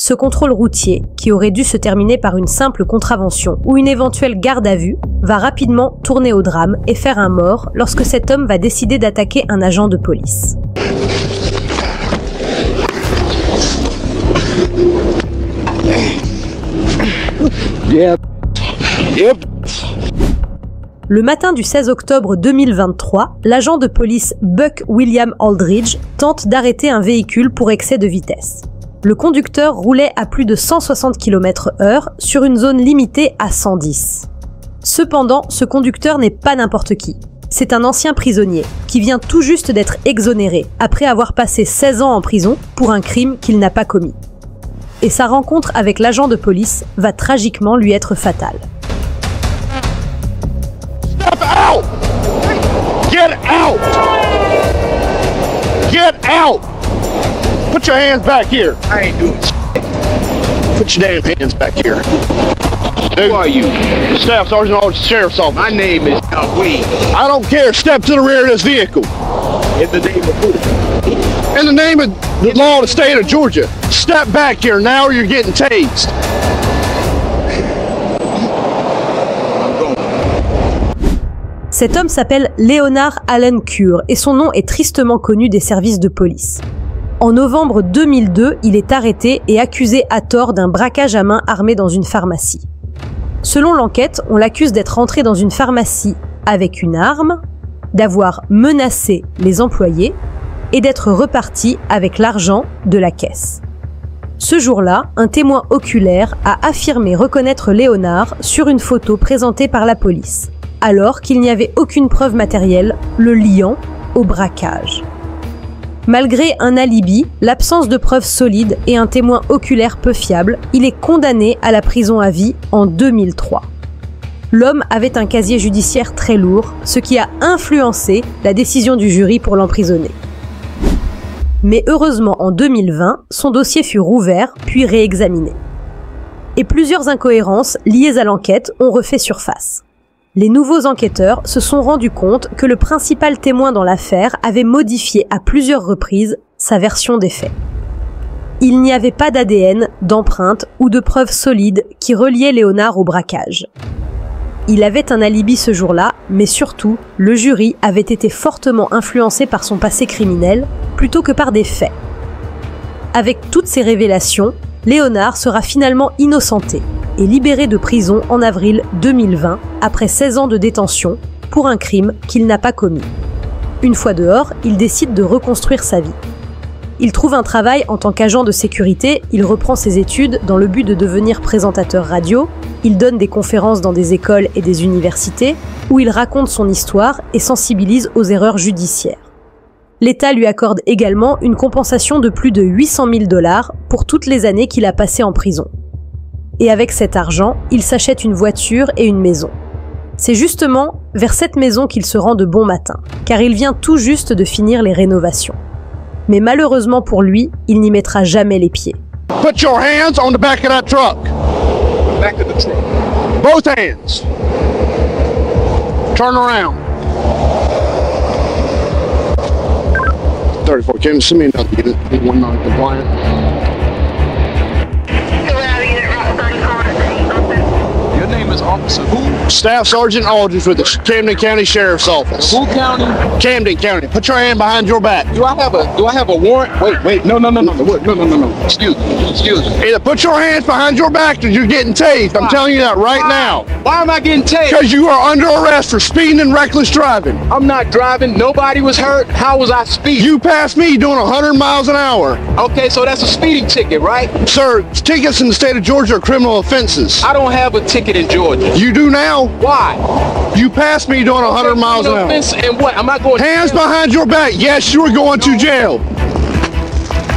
Ce contrôle routier, qui aurait dû se terminer par une simple contravention ou une éventuelle garde à vue, va rapidement tourner au drame et faire un mort lorsque cet homme va décider d'attaquer un agent de police. Le matin du 16 octobre 2023, l'agent de police Buck William Aldridge tente d'arrêter un véhicule pour excès de vitesse. Le conducteur roulait à plus de 160 km/h sur une zone limitée à 110. Cependant, ce conducteur n'est pas n'importe qui. C'est un ancien prisonnier qui vient tout juste d'être exonéré après avoir passé 16 ans en prison pour un crime qu'il n'a pas commis. Et sa rencontre avec l'agent de police va tragiquement lui être fatale. Step out! Get out! Get out! Put your hands back here. I ain't doing shit. Put your damn hands back here. Who are you? Staff Sergeant Aldridge, Sheriff's Office. My name is Wade. I don't care. Step to the rear of this vehicle. In the name of who? In the name of the law of the state of Georgia. Step back here now or you're getting tased. Cet homme s'appelle Leonard Allen Cure et son nom est tristement connu des services de police. En novembre 2002, il est arrêté et accusé à tort d'un braquage à main armé dans une pharmacie. Selon l'enquête, on l'accuse d'être entré dans une pharmacie avec une arme, d'avoir menacé les employés et d'être reparti avec l'argent de la caisse. Ce jour-là, un témoin oculaire a affirmé reconnaître Leonard sur une photo présentée par la police, alors qu'il n'y avait aucune preuve matérielle le liant au braquage. Malgré un alibi, l'absence de preuves solides et un témoin oculaire peu fiable, il est condamné à la prison à vie en 2003. L'homme avait un casier judiciaire très lourd, ce qui a influencé la décision du jury pour l'emprisonner. Mais heureusement, en 2020, son dossier fut rouvert puis réexaminé. Et plusieurs incohérences liées à l'enquête ont refait surface. Les nouveaux enquêteurs se sont rendus compte que le principal témoin dans l'affaire avait modifié à plusieurs reprises sa version des faits. Il n'y avait pas d'ADN, d'empreintes ou de preuves solides qui reliaient Leonard au braquage. Il avait un alibi ce jour-là, mais surtout, le jury avait été fortement influencé par son passé criminel plutôt que par des faits. Avec toutes ces révélations, Leonard sera finalement innocenté et libéré de prison en avril 2020 après 16 ans de détention pour un crime qu'il n'a pas commis. Une fois dehors, il décide de reconstruire sa vie. Il trouve un travail en tant qu'agent de sécurité, il reprend ses études dans le but de devenir présentateur radio, il donne des conférences dans des écoles et des universités où il raconte son histoire et sensibilise aux erreurs judiciaires. L'État lui accorde également une compensation de plus de 800 000 $ pour toutes les années qu'il a passées en prison. Et avec cet argent, il s'achète une voiture et une maison. C'est justement vers cette maison qu'il se rend de bon matin, car il vient tout juste de finir les rénovations. Mais malheureusement pour lui, il n'y mettra jamais les pieds. Put your hands on the back of that truck. Back of the truck. Both hands. Turn around. 34, can you send me another unit? One non-compliant. Your name is Officer who? Staff Sergeant Aldridge with the Camden County Sheriff's Office. Who county? Camden County. Put your hand behind your back. Do I have a warrant? Wait, no. Excuse me. Either put your hands behind your back or you're getting tased. I'm telling you that right now. Why am I getting tased? Because you are under arrest for speeding and reckless driving. I'm not driving. Nobody was hurt. How was I speeding? You passed me doing 100 miles an hour. Okay, so that's a speeding ticket, right? Sir, tickets in the state of Georgia are criminal offenses. I don't have a ticket in Georgia. You do now? Why? You passed me doing 100 miles an hour. And what? Am I going? Hands behind your back. Yes, you are going to jail.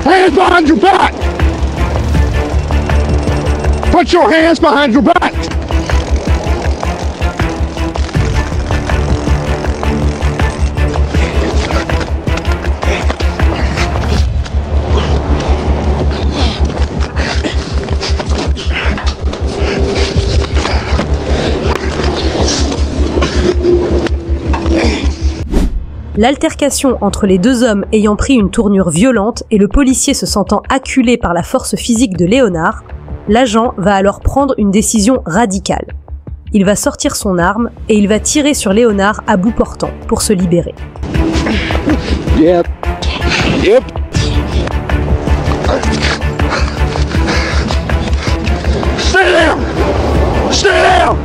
Hands behind your back. Put your hands behind your back. L'altercation entre les deux hommes ayant pris une tournure violente et le policier se sentant acculé par la force physique de Léonard, l'agent va alors prendre une décision radicale. Il va sortir son arme et il va tirer sur Léonard à bout portant pour se libérer. Yep. Yep. Stay down! Stay down!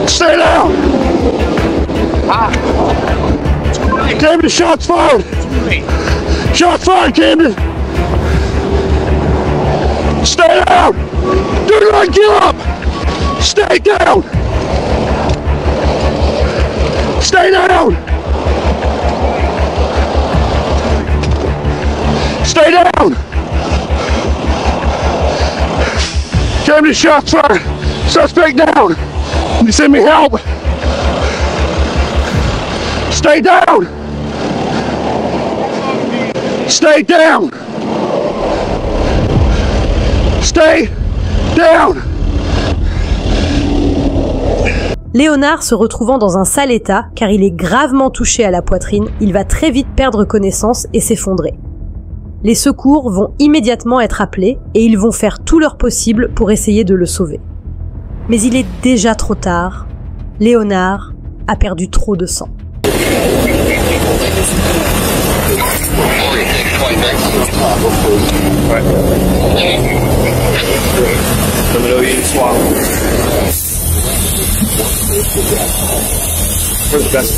Stay down! Camden, shots fired! Shots fired, Camden! Stay down! Do not give up! Stay down! Stay down! Stay down! Camden, shots fired! Suspect down! Can you send me help? Stay down! Stay down! Stay down! Léonard se retrouvant dans un sale état, car il est gravement touché à la poitrine, il va très vite perdre connaissance et s'effondrer. Les secours vont immédiatement être appelés et ils vont faire tout leur possible pour essayer de le sauver. Mais il est déjà trop tard. Léonard a perdu trop de sang. First best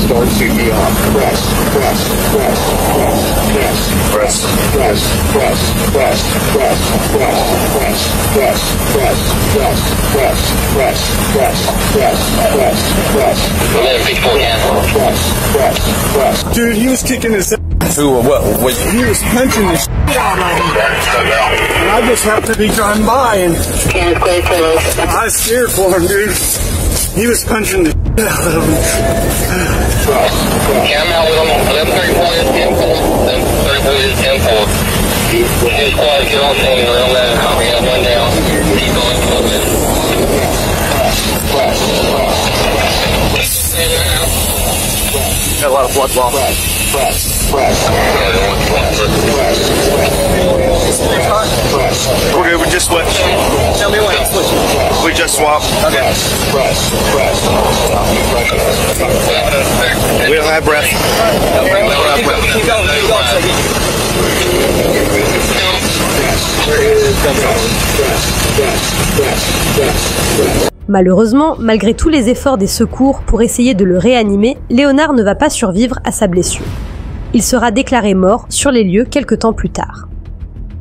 start CPR. Press, press, press, press, press, press, press, press, press, press, press, press, press, press, press, press, press, press, press, press. Dude, he was kicking his ass. Who or what? He was punching the shit out of him. And I just happened to be driving by and I was scared for him, dude. He was punching the shit out of him. Yeah, I'm out with him. 1134 is 10-4. 1134 is 10-4. His squad get on scene. We'll let him know. We have one down. Keep going a little bit. Got a lot of blood loss. We're good. We just switched. Tell me when I'm switching. We just swapped. Okay. We don't have breath. Keep going. Malheureusement, malgré tous les efforts des secours pour essayer de le réanimer, Léonard ne va pas survivre à sa blessure. Il sera déclaré mort sur les lieux quelque temps plus tard.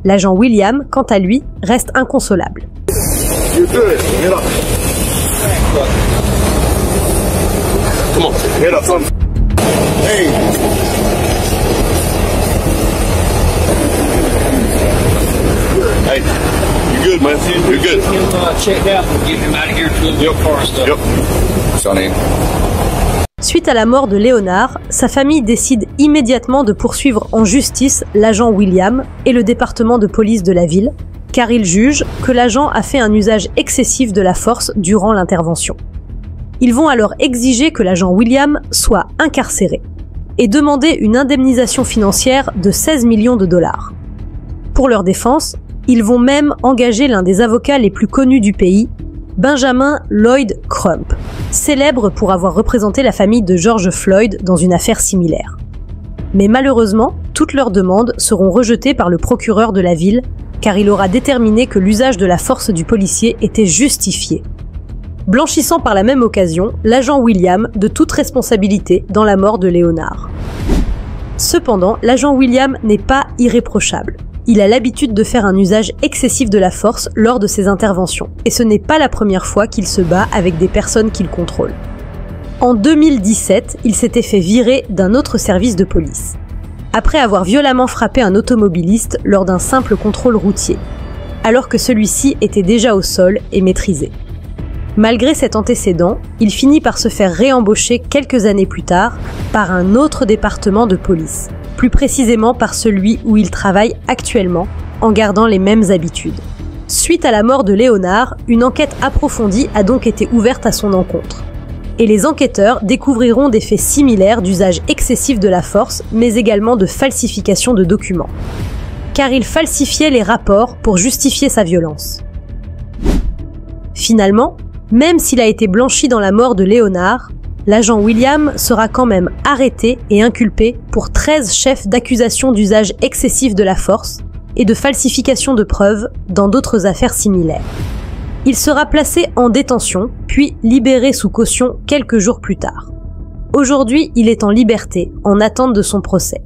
L'agent William, quant à lui, reste inconsolable. You're good. Get up. Come on. Get up. Hey. Hey. You're good, man. You're good. Checked out and get him out of here to the car stuff. Yep. Sonny. Suite à la mort de Léonard, sa famille décide immédiatement de poursuivre en justice l'agent William et le département de police de la ville, car ils jugent que l'agent a fait un usage excessif de la force durant l'intervention. Ils vont alors exiger que l'agent William soit incarcéré et demander une indemnisation financière de 16 millions de dollars. Pour leur défense, ils vont même engager l'un des avocats les plus connus du pays, Benjamin Lloyd Crump, célèbre pour avoir représenté la famille de George Floyd dans une affaire similaire. Mais malheureusement, toutes leurs demandes seront rejetées par le procureur de la ville, car il aura déterminé que l'usage de la force du policier était justifié, blanchissant par la même occasion l'agent William de toute responsabilité dans la mort de Léonard. Cependant, l'agent William n'est pas irréprochable. Il a l'habitude de faire un usage excessif de la force lors de ses interventions, et ce n'est pas la première fois qu'il se bat avec des personnes qu'il contrôle. En 2017, il s'était fait virer d'un autre service de police, après avoir violemment frappé un automobiliste lors d'un simple contrôle routier, alors que celui-ci était déjà au sol et maîtrisé. Malgré cet antécédent, il finit par se faire réembaucher quelques années plus tard par un autre département de police, plus précisément par celui où il travaille actuellement, en gardant les mêmes habitudes. Suite à la mort de Léonard, une enquête approfondie a donc été ouverte à son encontre. Et les enquêteurs découvriront des faits similaires d'usage excessif de la force, mais également de falsification de documents. Car il falsifiait les rapports pour justifier sa violence. Finalement, même s'il a été blanchi dans la mort de Leonard, l'agent William sera quand même arrêté et inculpé pour 13 chefs d'accusation d'usage excessif de la force et de falsification de preuves dans d'autres affaires similaires. Il sera placé en détention, puis libéré sous caution quelques jours plus tard. Aujourd'hui, il est en liberté, en attente de son procès.